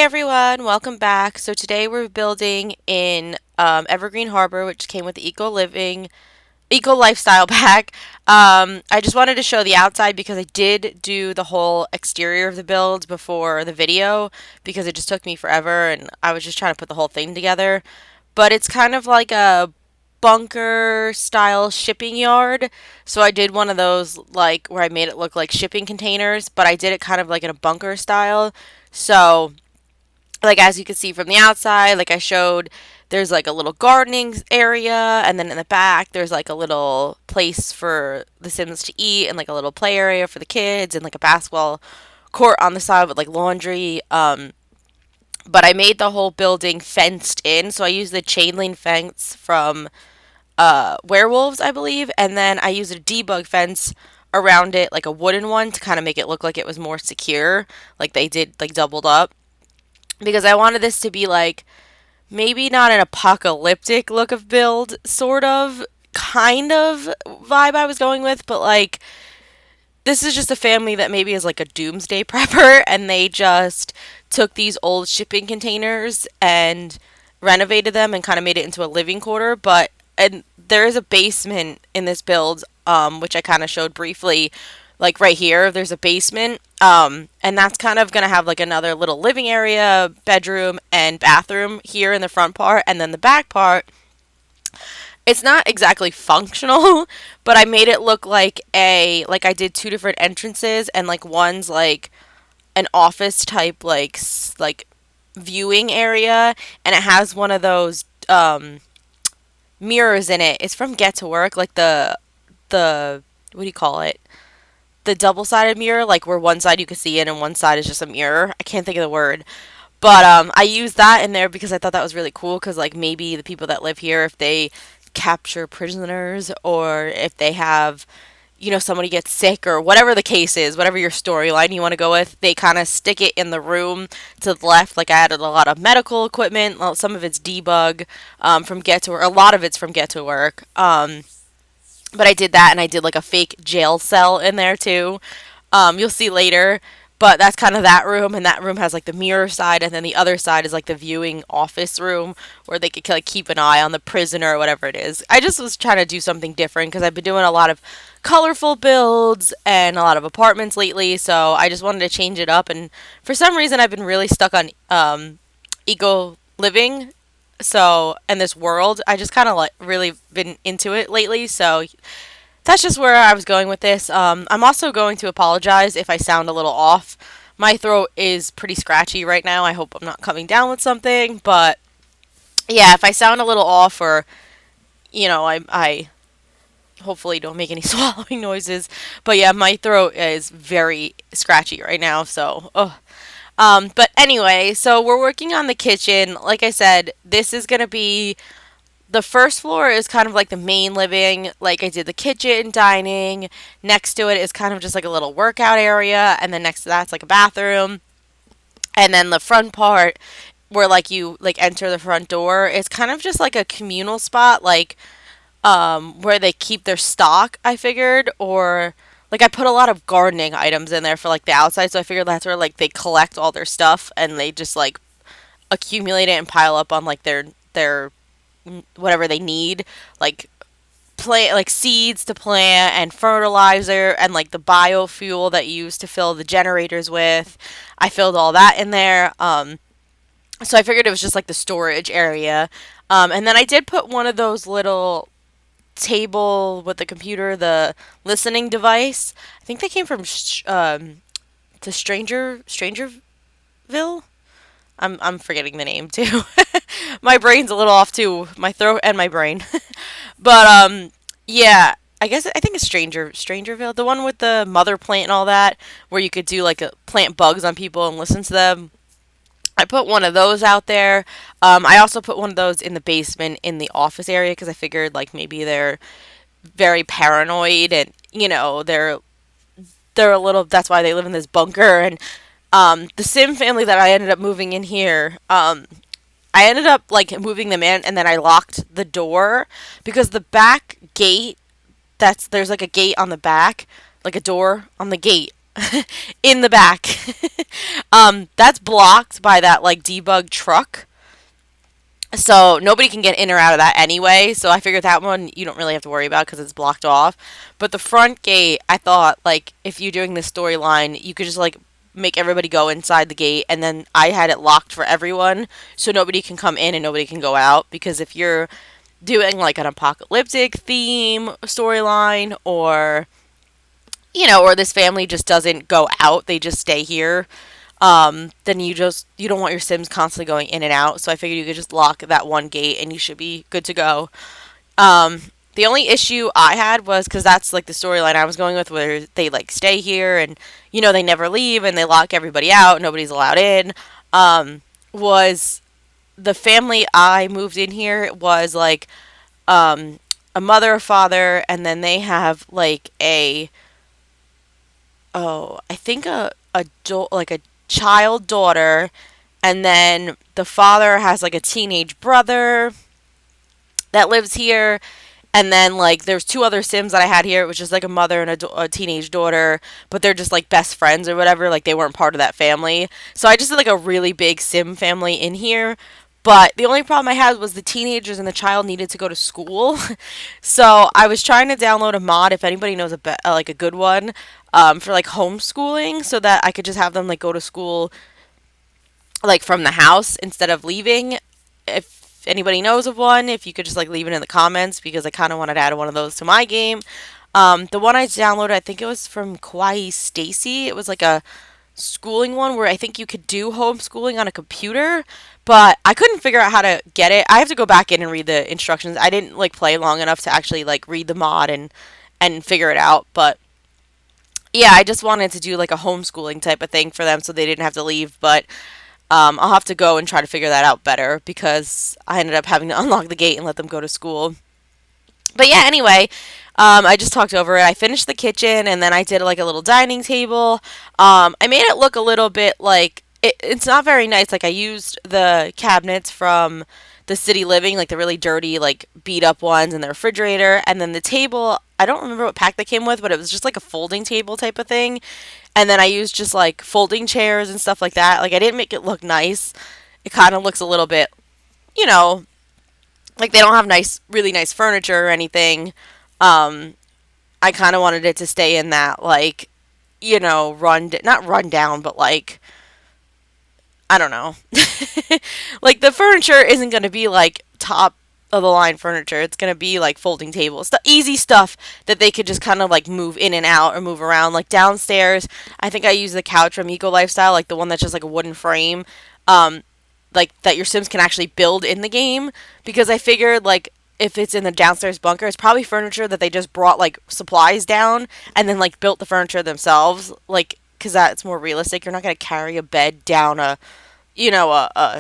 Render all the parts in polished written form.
everyone, welcome back. So today we're building in Evergreen Harbor, which came with the Eco Lifestyle pack. I just wanted to show the outside because I did do the whole exterior of the build before the video because it just took me forever and I was just trying to put the whole thing together. But it's kind of like a bunker style shipping yard. So I did one of those like where I made it look like shipping containers, but I did it kind of like in a bunker style. So like as you can see from the outside, like I showed, there's like a little gardening area, and then in the back there's like a little place for the Sims to eat, and like a little play area for the kids, and like a basketball court on the side with like laundry. But I made the whole building fenced in, so I used the chain link fence from werewolves, I believe, and then I used a debug fence around it, like a wooden one, to kind of make it look like it was more secure, like they did like doubled up because I wanted this to be like maybe not an apocalyptic look of build, sort of, kind of vibe I was going with, but like this is just a family that maybe is like a doomsday prepper and they just took these old shipping containers and renovated them and kind of made it into a living quarter. But and there is a basement in this build, which I kind of showed briefly, like right here. There's a basement, and that's kind of gonna have like another little living area, bedroom, and bathroom here in the front part, and then the back part. It's not exactly functional, but I made it look like I did two different entrances, and like one's like an office type like viewing area, and it has one of those mirrors in it. It's from Get to Work, like the what do you call it? The double-sided mirror, like where one side you can see in and one side is just a mirror. I can't think of the word. But I used that in there because I thought that was really cool because like maybe the people that live here, if they capture prisoners or if they have, somebody gets sick or whatever the case is, whatever your storyline you want to go with, they kind of stick it in the room to the left. Like I added a lot of medical equipment. Well, some of it's debug from Get to Work. A lot of it's from Get to Work. But I did that, and I did like a fake jail cell in there too. You'll see later. But that's kind of that room, and that room has like the mirror side, and then the other side is like the viewing office room where they could like keep an eye on the prisoner or whatever it is. I just was trying to do something different because I've been doing a lot of colorful builds and a lot of apartments lately, so I just wanted to change it up. And for some reason, I've been really stuck on eco living. So, in this world, I just kind of like really been into it lately. So, that's just where I was going with this. I'm also going to apologize if I sound a little off. My throat is pretty scratchy right now. I hope I'm not coming down with something. But yeah, if I sound a little off or, I hopefully don't make any swallowing noises. But yeah, my throat is very scratchy right now. So, ugh. But anyway, so we're working on the kitchen. Like I said, this is going to be the first floor is kind of like the main living. Like I did the kitchen, dining. Next to it is kind of just like a little workout area, and then next to that's like a bathroom. And then the front part where like you like enter the front door is kind of just like a communal spot, like where they keep their stock, I figured, or like I put a lot of gardening items in there for like the outside, so I figured that's where like they collect all their stuff and they just like accumulate it and pile up on like their whatever they need, like plant like seeds to plant and fertilizer and like the biofuel that you use to fill the generators with. I filled all that in there. So I figured it was just like the storage area. And then I did put one of those little table with the computer, the listening device. I think they came from to Strangerville. I'm forgetting the name too. My brain's a little off too. My throat and my brain. But yeah, I think it's Strangerville, the one with the mother plant and all that, where you could do like a plant bugs on people and listen to them. I put one of those out there. I also put one of those in the basement in the office area because I figured like maybe they're very paranoid and they're a little. That's why they live in this bunker. And the Sim family that I ended up moving in here, I ended up like moving them in, and then I locked the door because the back gate. There's like a gate on the back, like a door on the gate in the back. That's blocked by that like debug truck. So nobody can get in or out of that anyway. So I figured that one you don't really have to worry about because it's blocked off. But the front gate, I thought like if you're doing this storyline, you could just like make everybody go inside the gate, and then I had it locked for everyone, so nobody can come in and nobody can go out. Because if you're doing like an apocalyptic theme storyline, or or this family just doesn't go out, they just stay here, then you don't want your Sims constantly going in and out. So I figured you could just lock that one gate and you should be good to go. Um, the only issue I had was because that's like the storyline I was going with, where they like stay here and they never leave and they lock everybody out, nobody's allowed in. Was the family I moved in here was like um, a mother, a father, and then they have like I think like a child daughter, and then the father has like a teenage brother that lives here. And then like there's two other Sims that I had here. It was just like a mother and a teenage daughter, but they're just like best friends or whatever. Like they weren't part of that family. So I just did like a really big Sim family in here. But the only problem I had was the teenagers and the child needed to go to school. So I was trying to download a mod, if anybody knows like a good one, for like homeschooling, so that I could just have them like go to school like from the house instead of leaving. If anybody knows of one, if you could just like leave it in the comments, because I kind of wanted to add one of those to my game. The one I downloaded, I think it was from Kawaii Stacy. It was like a schooling one where I think you could do homeschooling on a computer, but I couldn't figure out how to get it. I have to go back in and read the instructions. I didn't like play long enough to actually like read the mod and figure it out. But yeah, I just wanted to do like a homeschooling type of thing for them so they didn't have to leave. But I'll have to go and try to figure that out better, because I ended up having to unlock the gate and let them go to school. But yeah, anyway, I just talked over it. I finished the kitchen, and then I did like a little dining table. I made it look a little bit like it's not very nice. Like I used the cabinets from the city living, like the really dirty, like beat up ones, in the refrigerator, and then the table. I don't remember what pack they came with, but it was just like a folding table type of thing. And then I used just like folding chairs and stuff like that. Like I didn't make it look nice. It kind of looks a little bit, you know, like they don't have really nice furniture or anything. Um, I kind of wanted it to stay in that like, not run down, but like I don't know. Like the furniture isn't going to be like top of the line furniture. It's going to be like folding tables. The easy stuff that they could just kind of like move in and out or move around. Like downstairs, I think I use the couch from Eco Lifestyle, like the one that's just like a wooden frame. Like that your Sims can actually build in the game, because I figured like if it's in the downstairs bunker, it's probably furniture that they just brought like supplies down and then like built the furniture themselves, like because that's more realistic. You're not going to carry a bed down a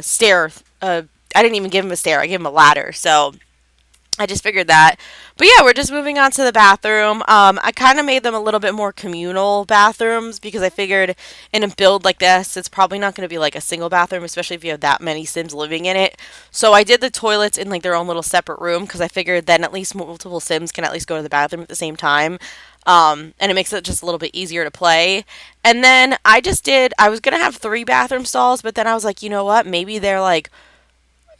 stair. I didn't even give him a stair. I gave him a ladder. So I just figured that. But yeah, we're just moving on to the bathroom. I kind of made them a little bit more communal bathrooms, because I figured in a build like this, it's probably not going to be like a single bathroom, especially if you have that many Sims living in it. So I did the toilets in like their own little separate room, because I figured then at least multiple Sims can at least go to the bathroom at the same time. And it makes it just a little bit easier to play. And then I was going to have 3 bathroom stalls, but then I was like, you know what? Maybe they're like,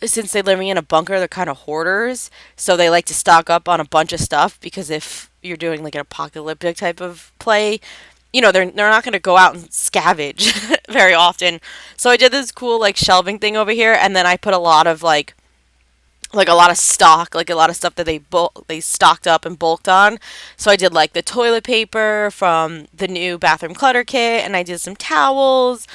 since they're living in a bunker, they're kind of hoarders. So they like to stock up on a bunch of stuff, because if you're doing like an apocalyptic type of play, they're not going to go out and scavenge very often. So I did this cool like shelving thing over here, and then I put a lot of like a lot of stock, like a lot of stuff that they stocked up and bulked on. So I did like the toilet paper from the new bathroom clutter kit, and I did some towels.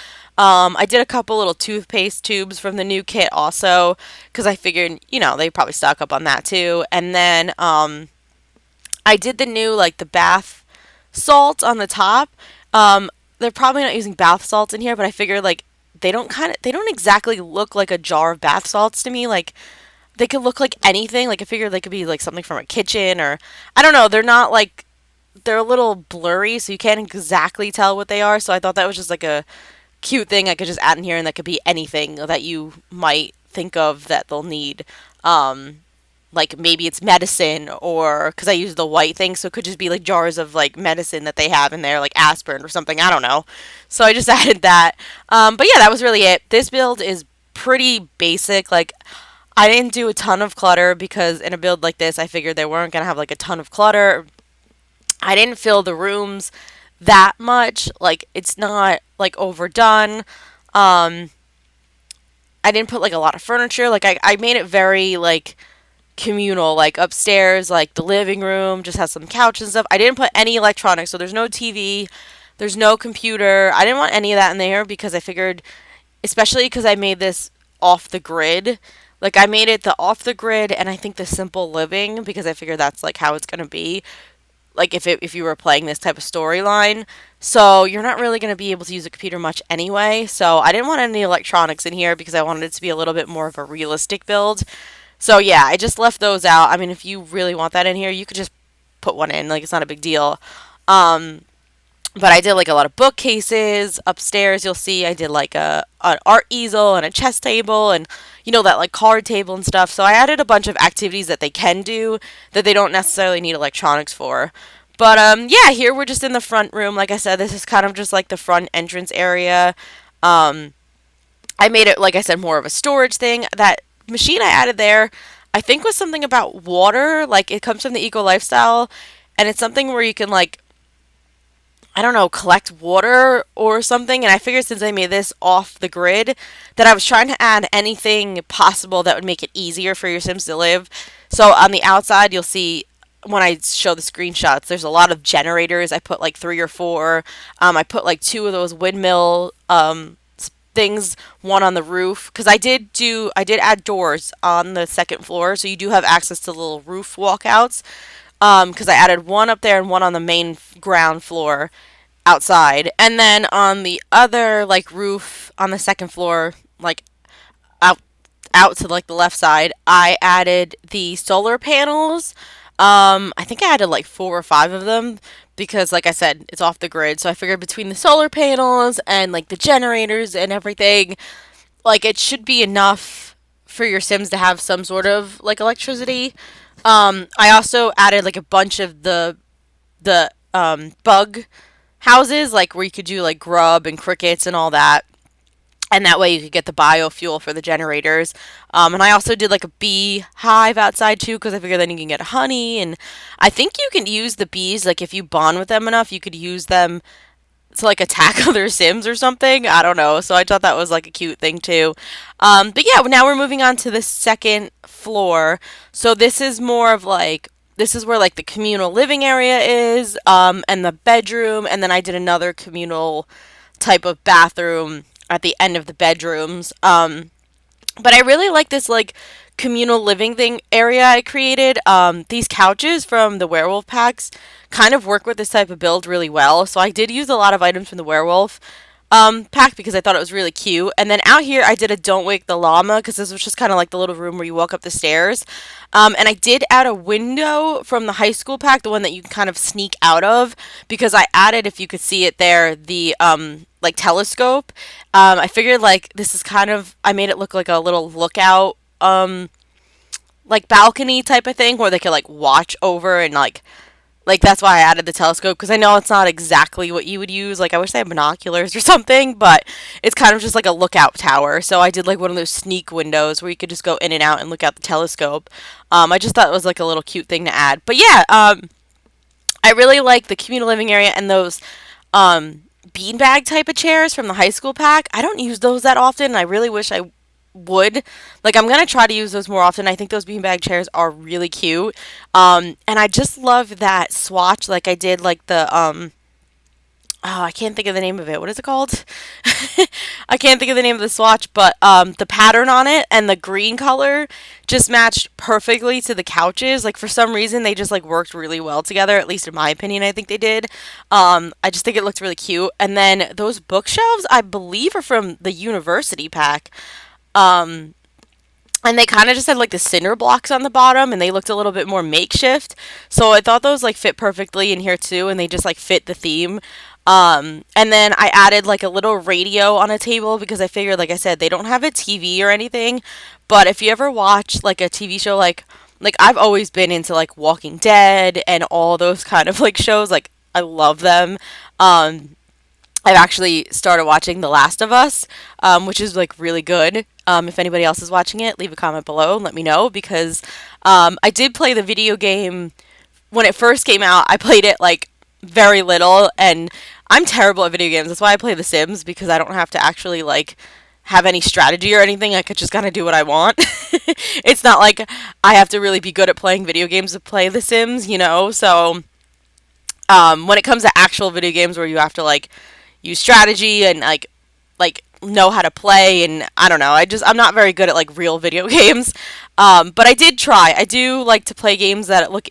I did a couple little toothpaste tubes from the new kit also, because I figured, they probably stock up on that too. And then I did the new like the bath salt on the top. They're probably not using bath salts in here, but I figured like they don't exactly look like a jar of bath salts to me. Like they could look like anything. Like I figured they could be like something from a kitchen, or I don't know. They're a little blurry, so you can't exactly tell what they are. So I thought that was just like a cute thing I could just add in here, and that could be anything that you might think of that they'll need. Um, like maybe it's medicine, or because I use the white thing, so it could just be like jars of like medicine that they have in there, like aspirin or something. I don't know. So I just added that. But yeah, that was really it. This build is pretty basic. Like, I didn't do a ton of clutter because in a build like this, I figured they weren't gonna have like a ton of clutter. I didn't fill the rooms that much. Like, it's not like overdone. Um, I didn't put like a lot of furniture. Like, I made it very like communal, like upstairs, like the living room just has some couch and stuff. I didn't put any electronics, so there's no TV, there's no computer. I didn't want any of that in there because I figured, especially because I made this off the grid. Like, I made it the off the grid and I think the simple living because I figured that's like how it's gonna be. Like, if you were playing this type of storyline, so you're not really gonna be able to use a computer much anyway. So I didn't want any electronics in here because I wanted it to be a little bit more of a realistic build. So yeah, I just left those out. I mean, if you really want that in here, you could just put one in. Like, it's not a big deal. Um, but I did like a lot of bookcases upstairs. You'll see I did like a an art easel and a chess table and that like card table and stuff. So I added a bunch of activities that they can do that they don't necessarily need electronics for. But yeah, here we're just in the front room. Like I said, this is kind of just like the front entrance area. Um, I made it, like I said, more of a storage thing. That machine I added there, I think was something about water. Like, it comes from the eco lifestyle, and it's something where you can like, I don't know, collect water or something. And I figured since I made this off the grid, that I was trying to add anything possible that would make it easier for your Sims to live. So on the outside, you'll see when I show the screenshots, there's a lot of generators. I put like 3 or 4. I put like 2 of those windmill things, one on the roof, because I did add doors on the second floor, so you do have access to little roof walkouts. Because I added one up there and one on the main ground floor outside, and then on the other like roof on the second floor, like out out to like the left side, I added the solar panels. I think I added like 4 or 5 of them because, like I said, it's off the grid. So I figured between the solar panels and like the generators and everything, like it should be enough for your Sims to have some sort of like electricity. I also added like a bunch of the bug houses, like where you could do like grub and crickets and all that. And that way you could get the biofuel for the generators. And I also did like a bee hive outside too, because I figured then you can get honey. And I think you can use the bees, like if you bond with them enough, you could use them to like attack other Sims or something. I don't know. So I thought that was like a cute thing too. But yeah, now we're moving on to the second floor. So this is more of like, this is where like the communal living area is, and the bedroom. And then I did another communal type of bathroom at the end of the bedrooms. But I really like this like communal living thing area I created. These couches from the werewolf packs kind of work with this type of build really well. So I did use a lot of items from the werewolf pack because I thought it was really cute. And then out here I did a don't wake the llama because this was just kind of like the little room where you walk up the stairs. And I did add a window from the high school pack, the one that you can kind of sneak out of, because I added, if you could see it there, the like telescope. I figured like this is kind of, I made it look like a little lookout like balcony type of thing where they could like watch over and like that's why I added the telescope, because I know it's not exactly what you would use. Like, I wish they had binoculars or something, but it's kind of just like a lookout tower. So I did like one of those sneak windows where you could just go in and out and look out the telescope. I just thought it was like a little cute thing to add. But yeah, I really like the communal living area and those beanbag type of chairs from the high school pack. I don't use those that often, and I really wish I would. Like, I'm gonna try to use those more often. I think those beanbag chairs are really cute. And I just love that swatch. Like, I did like the oh, I can't think of the name of it. What is it called? I can't think of the name of the swatch, but the pattern on it and the green color just matched perfectly to the couches. Like, for some reason, they just like worked really well together. At least in my opinion, I think they did. I just think it looked really cute. And then those bookshelves, I believe, are from the university pack. Um, and they kind of just had like the cinder blocks on the bottom, and they looked a little bit more makeshift. So I thought those like fit perfectly in here too, and they just like fit the theme. And then I added like a little radio on a table because I figured, like I said, they don't have a TV or anything. But if you ever watch like a TV show like like I've always been into like Walking Dead and all those kind of like shows. Like I love them. I've actually started watching The Last of Us, which is like really good. If anybody else is watching it, leave a comment below and let me know because I did play the video game when it first came out. I played it like very little, and I'm terrible at video games. That's why I play The Sims, because I don't have to actually like have any strategy or anything. I could just kind of do what I want. It's not like I have to really be good at playing video games to play The Sims, you know? So when it comes to actual video games where you have to like use strategy and like know how to play, and I don't know, I'm not very good at like real video games. But I did try. I do like to play games that look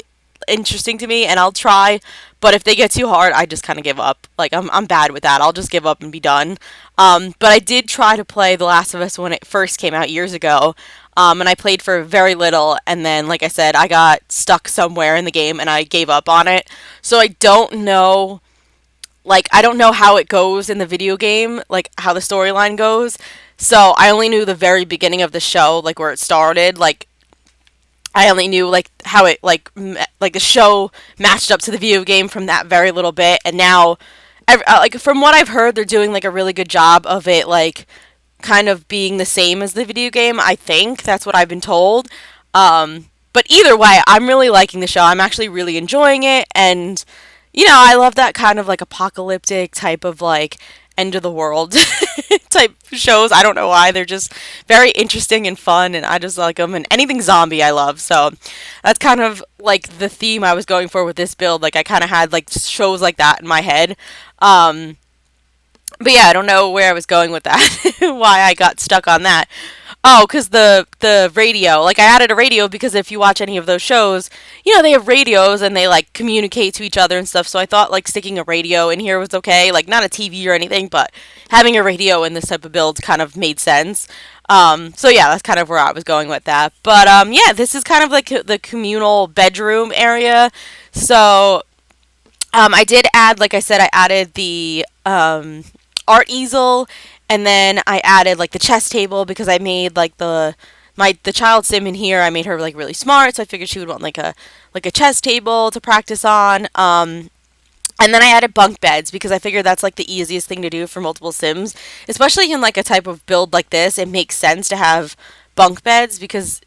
interesting to me, and I'll try. But if they get too hard, I just kind of give up. Like I'm bad with that. I'll just give up and be done. But I did try to play The Last of Us when it first came out years ago. And I played for very little, and then, like I said, I got stuck somewhere in the game, and I gave up on it. So I don't know, like, I don't know how it goes in the video game, like, how the storyline goes. So I only knew the very beginning of the show, like, where it started. Like, I only knew, like, how it, like, the show matched up to the video game from that very little bit. And now, like, from what I've heard, they're doing, like, a really good job of it, like, kind of being the same as the video game. I think that's what I've been told. But either way, I'm really liking the show. I'm actually really enjoying it, and I love that kind of like apocalyptic type of like end of the world type shows. I don't know why, they're just very interesting and fun, and I just like them. And anything zombie, I love. So that's kind of like the theme I was going for with this build. Like I kind of had like shows like that in my head. But yeah, I don't know where I was going with that. Why I got stuck on that. Oh, because the radio. Like, I added a radio because if you watch any of those shows, they have radios and they, like, communicate to each other and stuff. So I thought, like, sticking a radio in here was okay. Like, not a TV or anything, but having a radio in this type of build kind of made sense. So yeah, that's kind of where I was going with that. But, yeah, this is kind of like the communal bedroom area. So, I did add, like I said, I added the, art easel, and then I added like the chess table because I made like the child sim in here. I made her like really smart, so I figured she would want like a chess table to practice on. And then I added bunk beds because I figured that's like the easiest thing to do for multiple sims, especially in like a type of build like this. It makes sense to have bunk beds because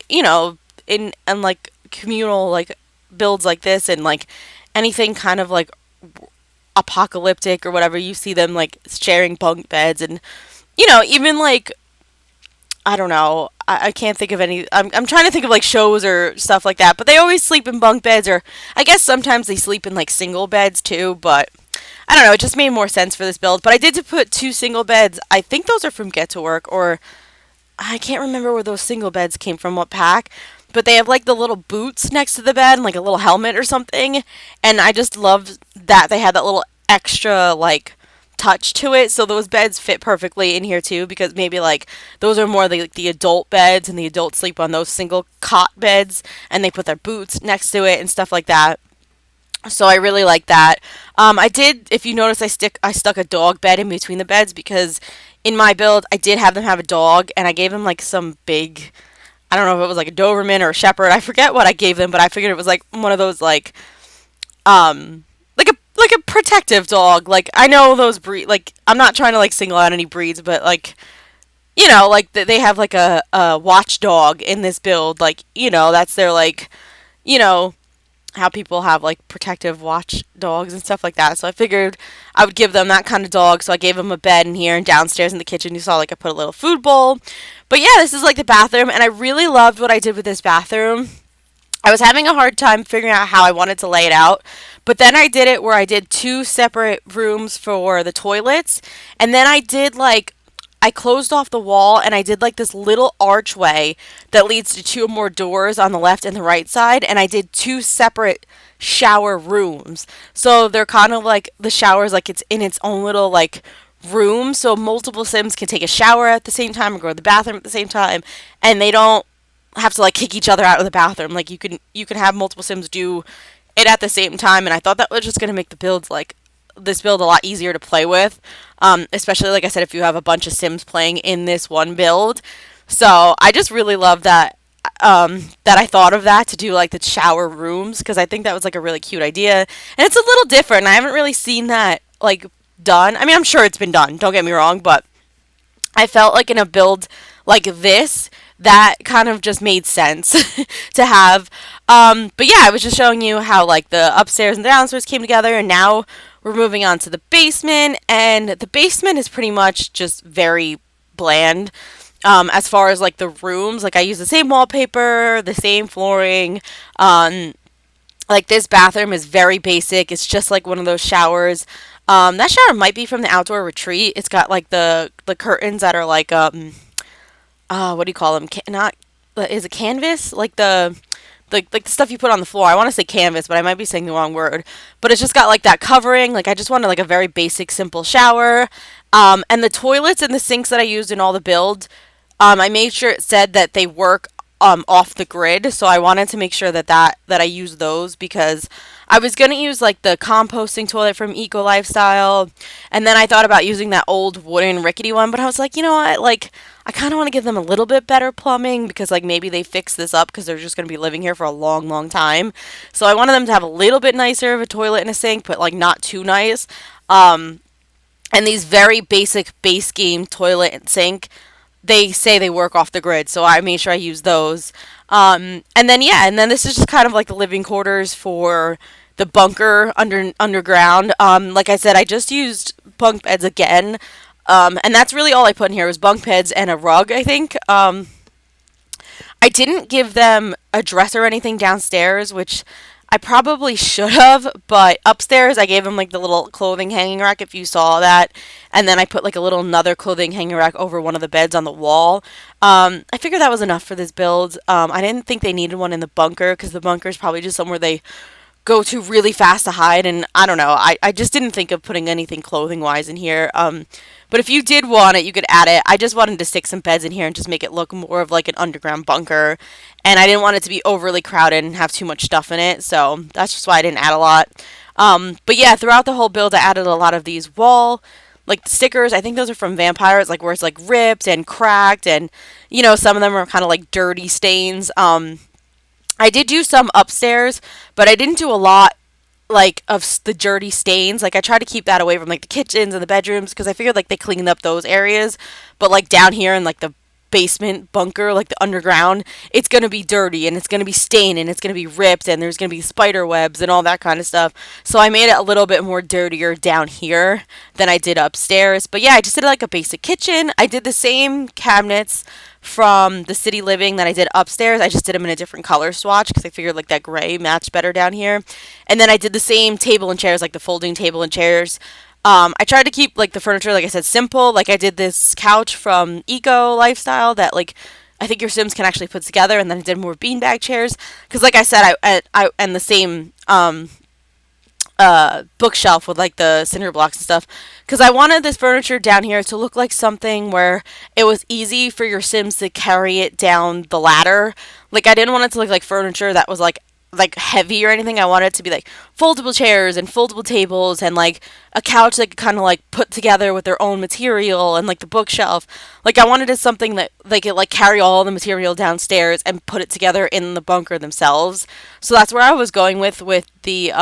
in and like communal like builds like this, and like anything kind of like apocalyptic or whatever, you see them like sharing bunk beds. And even like, I don't know, I can't think of any. I'm trying to think of like shows or stuff like that, but they always sleep in bunk beds, or I guess sometimes they sleep in like single beds too. But I don't know, it just made more sense for this build. But I did to put 2 single beds. I think those are from Get to Work, or I can't remember where those single beds came from, what pack. But they have like the little boots next to the bed and like a little helmet or something. And I just love that they had that little extra like touch to it. So those beds fit perfectly in here too, because maybe like those are more like the adult beds, and the adults sleep on those single cot beds, and they put their boots next to it and stuff like that. So I really like that. I did, if you notice, I stuck a dog bed in between the beds because in my build I did have them have a dog, and I gave them like some big, I don't know if it was like a Doberman or a Shepherd. I forget what I gave them, but I figured it was like one of those like like a protective dog. Like I know those breed. Like I'm not trying to like single out any breeds, but like like they have like a watchdog in this build. Like that's their like how people have like protective watch dogs and stuff like that. So I figured I would give them that kind of dog. So I gave them a bed in here, and downstairs in the kitchen you saw like I put a little food bowl. But yeah, this is like the bathroom, and I really loved what I did with this bathroom. I was having a hard time figuring out how I wanted to lay it out, but then I did it where I did 2 separate rooms for the toilets, and then I did like, I closed off the wall, and I did like this little archway that leads to 2 more doors on the left and the right side, and I did 2 separate shower rooms. So they're kind of like, the shower's like it's in its own little like room, so multiple sims can take a shower at the same time or go to the bathroom at the same time, and they don't have to like kick each other out of the bathroom. Like you can have multiple sims do it at the same time, and I thought that was just going to make the builds like this build a lot easier to play with, especially like I said, if you have a bunch of sims playing in this one build. So I just really love that that I thought of that to do like the shower rooms, because I think that was like a really cute idea, and it's a little different. I haven't really seen that like done. I mean, I'm sure it's been done. Don't get me wrong, but I felt like in a build like this, that kind of just made sense to have. But yeah, I was just showing you how like the upstairs and the downstairs came together, and now we're moving on to the basement, and the basement is pretty much just very bland. As far as like the rooms, like I use the same wallpaper, the same flooring. Like this bathroom is very basic. It's just like one of those showers. That shower might be from the outdoor retreat. It's got like the curtains that are like what do you call them? Not is it canvas? Like the stuff you put on the floor. I want to say canvas, but I might be saying the wrong word. But it's just got like that covering. Like I just wanted like a very basic, simple shower. And the toilets and the sinks that I used in all the build, I made sure it said that they work off the grid. So I wanted to make sure that I use those, because I was gonna use like the composting toilet from Eco Lifestyle, and then I thought about using that old wooden rickety one, but I was like, you know what, like I kind of want to give them a little bit better plumbing, because like maybe they fix this up because they're just gonna be living here for a long, long time. So I wanted them to have a little bit nicer of a toilet and a sink, but like not too nice. And these very basic base game toilet and sink, they say they work off the grid, so I made sure I use those. And then yeah, and then this is just kind of like the living quarters for the bunker underground. Like I said, I just used bunk beds again, and that's really all I put in here was bunk beds and a rug, I think. I didn't give them a dresser or anything downstairs, which I probably should have, but upstairs I gave them like the little clothing hanging rack, if you saw that, and then I put like a little another clothing hanging rack over one of the beds on the wall. I figured that was enough for this build. I didn't think they needed one in the bunker, because the bunker is probably just somewhere they go to really fast to hide, and I don't know, I just didn't think of putting anything clothing wise in here. But if you did want it, you could add it. I just wanted to stick some beds in here and just make it look more of like an underground bunker, and I didn't want it to be overly crowded and have too much stuff in it, so that's just why I didn't add a lot. But yeah, throughout the whole build I added a lot of these wall like stickers. I think those are from vampires, like where it's like ripped and cracked, and you know, some of them are kind of like dirty stains. I did do some upstairs, but I didn't do a lot like of the dirty stains. Like I tried to keep that away from like the kitchens and the bedrooms, because I figured like they cleaned up those areas, but like down here in like the basement bunker, like the underground, it's going to be dirty and it's going to be stained and it's going to be ripped and there's going to be spider webs and all that kind of stuff. So I made it a little bit more dirtier down here than I did upstairs. But yeah, I just did like a basic kitchen. I did the same cabinets from the city living that I did upstairs. I just did them in a different color swatch because I figured like that gray matched better down here. And then I did the same table and chairs, like the folding table and chairs. I tried to keep like the furniture, like I said, simple. Like I did this couch from Eco Lifestyle that like I think your Sims can actually put together, and then I did more beanbag chairs because, like I said, I and the same bookshelf with like the cinder blocks and stuff, because I wanted this furniture down here to look like something where it was easy for your Sims to carry it down the ladder. Like I didn't want it to look like furniture that was like heavy or anything. I wanted it to be like foldable chairs and foldable tables and like a couch that could kind of like put together with their own material, and like the bookshelf. Like I wanted it something that they could like carry all the material downstairs and put it together in the bunker themselves. So that's where I was going with the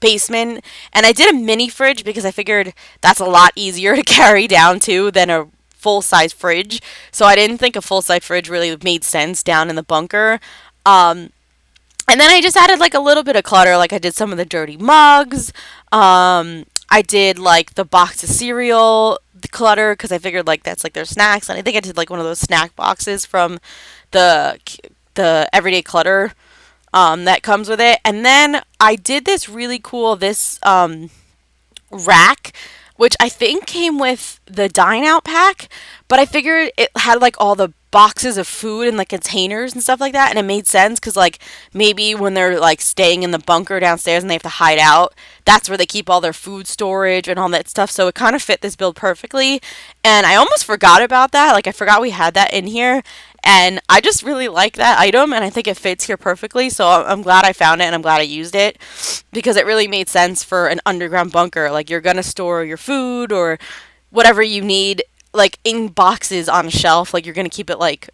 basement. And I did a mini fridge because I figured that's a lot easier to carry down too than a full size fridge. So I didn't think a full size fridge really made sense down in the bunker. And then I just added like a little bit of clutter. Like I did some of the dirty mugs. I did like the box of cereal clutter because I figured like that's like their snacks. And I think I did like one of those snack boxes from the everyday clutter that comes with it. And then I did this really cool rack, which I think came with the dine out pack, but I figured it had like all the boxes of food and like containers and stuff like that, and it made sense because like maybe when they're like staying in the bunker downstairs and they have to hide out, that's where they keep all their food storage and all that stuff. So it kind of fit this build perfectly, and I almost forgot about that. Like I forgot we had that in here, and I just really like that item, and I think it fits here perfectly. So I'm glad I found it, and I'm glad I used it because it really made sense for an underground bunker. Like you're gonna store your food or whatever you need like in boxes on a shelf. Like you're gonna keep it like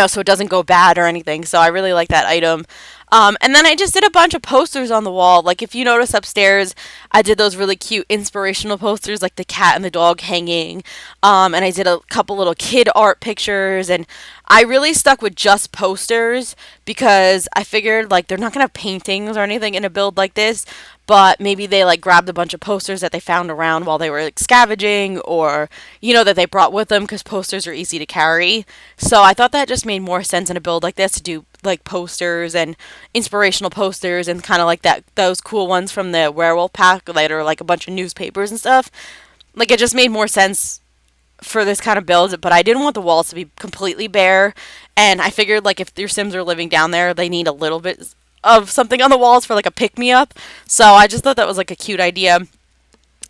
so it doesn't go bad or anything. So I really like that item. And then I just did a bunch of posters on the wall. Like if you notice upstairs, I did those really cute inspirational posters, like the cat and the dog hanging. And I did a couple little kid art pictures. And I really stuck with just posters because I figured like they're not gonna have paintings or anything in a build like this. But maybe they like grabbed a bunch of posters that they found around while they were like scavenging, or that they brought with them because posters are easy to carry. So I thought that just made more sense in a build like this to do like posters and inspirational posters and kind of like those cool ones from the werewolf pack that are like a bunch of newspapers and stuff. Like it just made more sense for this kind of build, but I didn't want the walls to be completely bare, and I figured like if your Sims are living down there, they need a little bit of something on the walls for like a pick me up. So I just thought that was like a cute idea.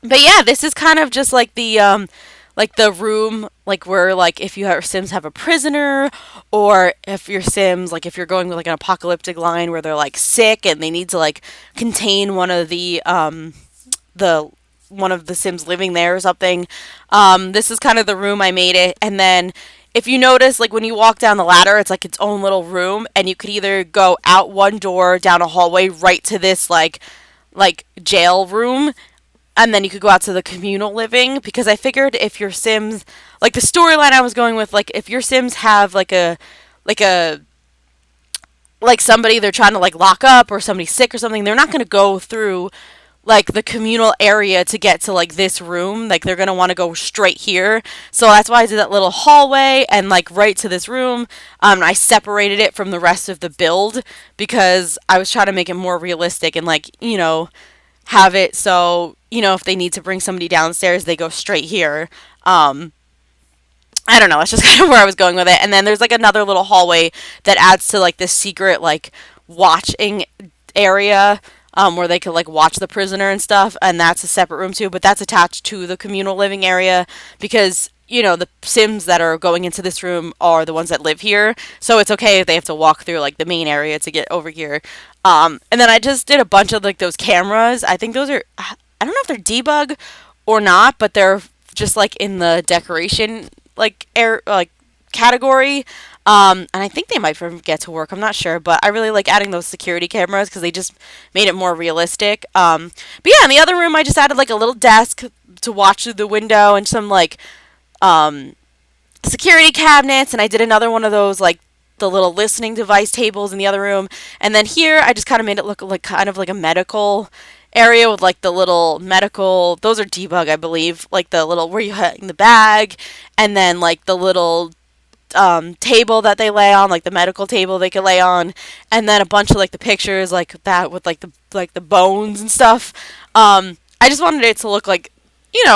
But yeah, this is kind of just like the room like where like if your Sims have a prisoner, or if your Sims like if you're going with like an apocalyptic line where they're like sick and they need to like contain the one of the Sims living there or something. This is kind of the room I made it. And then if you notice, like when you walk down the ladder, it's like its own little room, and you could either go out one door down a hallway right to this like jail room, and then you could go out to the communal living, because I figured if your Sims, like the storyline I was going with, like if your Sims have like a like somebody they're trying to like lock up, or somebody sick or something, they're not going to go through like the communal area to get to like this room. Like they're going to want to go straight here. So that's why I did that little hallway and like right to this room. I separated it from the rest of the build because I was trying to make it more realistic and like, have it so, if they need to bring somebody downstairs, they go straight here. I don't know, that's just kind of where I was going with it. And then there's like another little hallway that adds to like this secret like watching area, where they could like watch the prisoner and stuff, and that's a separate room too, but that's attached to the communal living area because the Sims that are going into this room are the ones that live here, so it's okay if they have to walk through like the main area to get over here. And then I just did a bunch of like those cameras. I think those are, I don't know if they're debug or not, but they're just like in the decoration like air like category. And I think they might get to work. I'm not sure, but I really like adding those security cameras because they just made it more realistic. But yeah, in the other room, I just added like a little desk to watch through the window and some like security cabinets, and I did another one of those like the little listening device tables in the other room. And then here, I just kind of made it look like kind of like a medical area with like the little medical. Those are debug, I believe. Like the little where you hang the bag, and then like the little table that they lay on, like the medical table they could lay on, and then a bunch of like the pictures like that with like the bones and stuff. I just wanted it to look like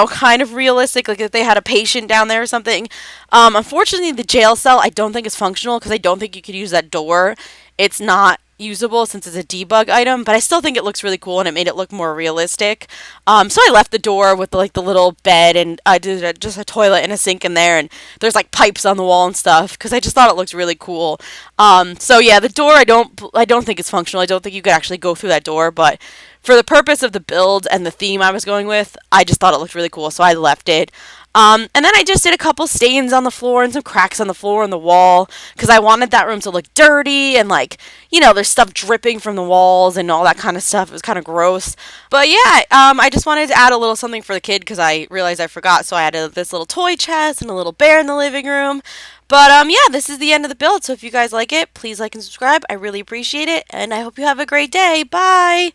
kind of realistic, like if they had a patient down there or something. Unfortunately, the jail cell I don't think is functional because I don't think you could use that door. It's not usable since it's a debug item, but I still think it looks really cool and it made it look more realistic. So I left the door with like the little bed, and I did just a toilet and a sink in there, and there's like pipes on the wall and stuff because I just thought it looked really cool. So yeah, the door I don't think it's functional. I don't think you could actually go through that door, but for the purpose of the build and the theme I was going with, I just thought it looked really cool, so I left it. And then I just did a couple stains on the floor and some cracks on the floor and the wall because I wanted that room to look dirty and like, there's stuff dripping from the walls and all that kind of stuff. It was kind of gross. But yeah, I just wanted to add a little something for the kid because I realized I forgot, so I added this little toy chest and a little bear in the living room. But yeah, this is the end of the build, so if you guys like it, please like and subscribe. I really appreciate it, and I hope you have a great day. Bye!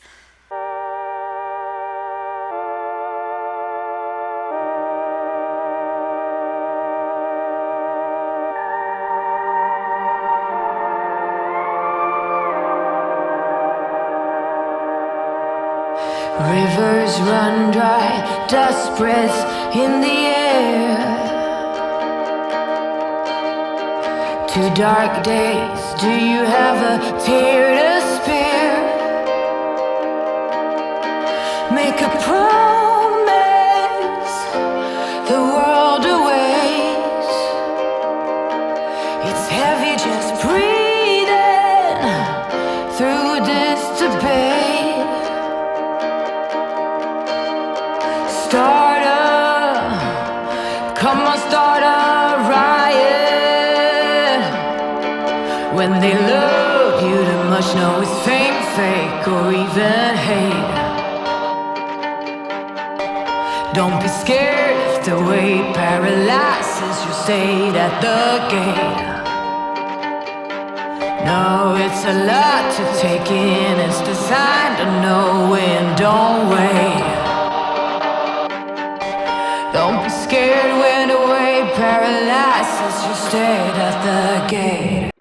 Rivers run dry, dust breaths in the air. 2 dark days, do you have a tear to spare? Make a promise, the world awaits. It's heavy just breathing through this debate. Come on, start a riot. when they love you too much. No, it's fame, fake, or even hate. Don't be scared if the weight paralyzes your state at the gate. No, it's a lot to take in. It's designed to know when, don't wait. Don't be scared when the weight paralyzes your state at the gate.